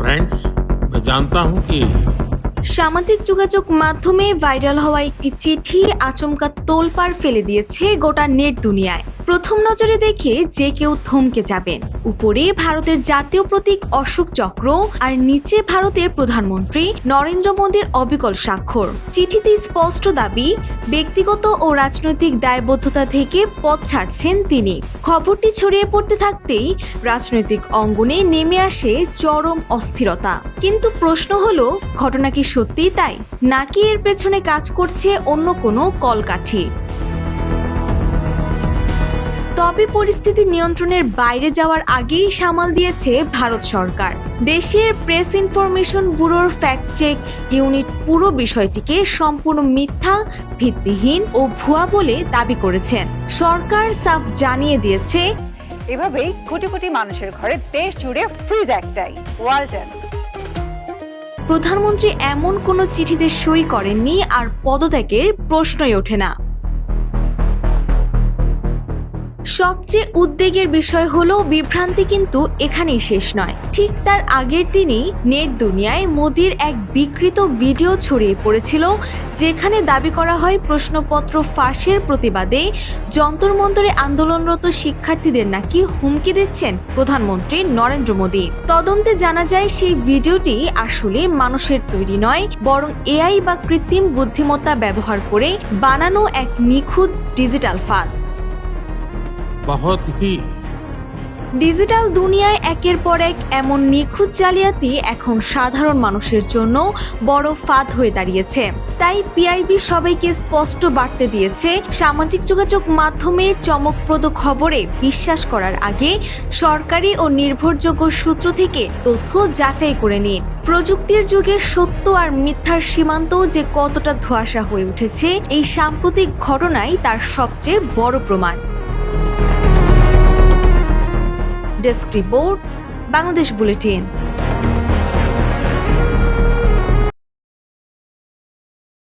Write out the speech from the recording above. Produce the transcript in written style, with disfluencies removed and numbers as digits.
Friends, मैं जानता हूं कि সামাজিক যোগাযোগ মাধ্যমে ভাইরাল হওয়া একটি চিঠি আচমকা তোলপাড় ফেলে দিয়েছে গোটা নেট দুনিয়ায়। প্রথম নজরে দেখে যে কেউ থমকে যাবেন। উপরে ভারতের জাতীয় প্রতীক অশোক চক্র আর নিচে ভারতের প্রধানমন্ত্রী নরেন্দ্র মোদীর অবিকল স্বাক্ষর। চিঠিতে স্পষ্ট দাবি, ব্যক্তিগত ও রাজনৈতিক দায়বদ্ধতা থেকে পথ ছাড়ছেন তিনি। খবরটি ছড়িয়ে পড়তে থাকতেই রাজনৈতিক অঙ্গনে নেমে আসে চরম অস্থিরতা। কিন্তু প্রশ্ন হলো, ঘটনা কি সত্যিই তাই, নাকি এর পেছনে কাজ করছে অন্য কোনো কলকাঠি? তবে পরিস্থিতি নিয়ন্ত্রণের বাইরে যাওয়ার আগেই সামাল দিয়েছে ভারত সরকার। দেশের প্রেস ইনফরমেশন ব্যুরোর ফ্যাক্ট চেক ইউনিট পুরো বিষয়টিকে সম্পূর্ণ মিথ্যা, ভিত্তিহীন ও ভুয়া বলে দাবি করেছেন। সরকার সাফ জানিয়ে দিয়েছে, এভাবেই কোটি কোটি মানুষের ঘরে দেশ জুড়ে ফ্রিজ একটাই, ওয়ালটন। প্রধানমন্ত্রী এমন কোনো চিঠিতে সই করেননি, আর পদত্যাগের প্রশ্নই ওঠে না। সবচেয়ে উদ্বেগের বিষয় হলো, বিভ্রান্তি কিন্তু এখানেই শেষ নয়। ঠিক তার আগের দিনই নেট দুনিয়ায় মোদির এক বিকৃত ভিডিও ছড়িয়ে পড়েছিল, যেখানে দাবি করা হয় প্রশ্নপত্র ফাঁসের প্রতিবাদে যন্তর মন্তরে আন্দোলনরত শিক্ষার্থীদের নাকি হুমকি দিচ্ছেন প্রধানমন্ত্রী নরেন্দ্র মোদী। তদন্তে জানা যায় সেই ভিডিওটি আসলে মানুষের তৈরি নয়, বরং এআই বা কৃত্রিম বুদ্ধিমত্তা ব্যবহার করে বানানো এক নিখুঁত ডিজিটাল ফাঁদ। बहुत ही ডিজিটাল দুনিয়ায় একের পর এক এমন নিখুঁত জালিয়াতি এখন সাধারণ মানুষের জন্য বড় ফাঁদ হয়ে দাঁড়িয়েছে। তাই পিআইবি সবাইকে স্পষ্ট বার্তা দিয়েছে, সামাজিক যোগাযোগ মাধ্যমে চমকপ্রদ খবরে বিশ্বাস করার আগে সরকারি ও নির্ভরযোগ্য সূত্র থেকে তথ্য যাচাই করে নিন। প্রযুক্তির যুগে সত্য আর মিথ্যার সীমান্ত যে কতটা ধোঁয়াশা হয়ে উঠেছে, এই সাম্প্রতিক ঘটনাই তার সবচেয়ে বড় প্রমাণ। Desk report, Bangladesh bulletin.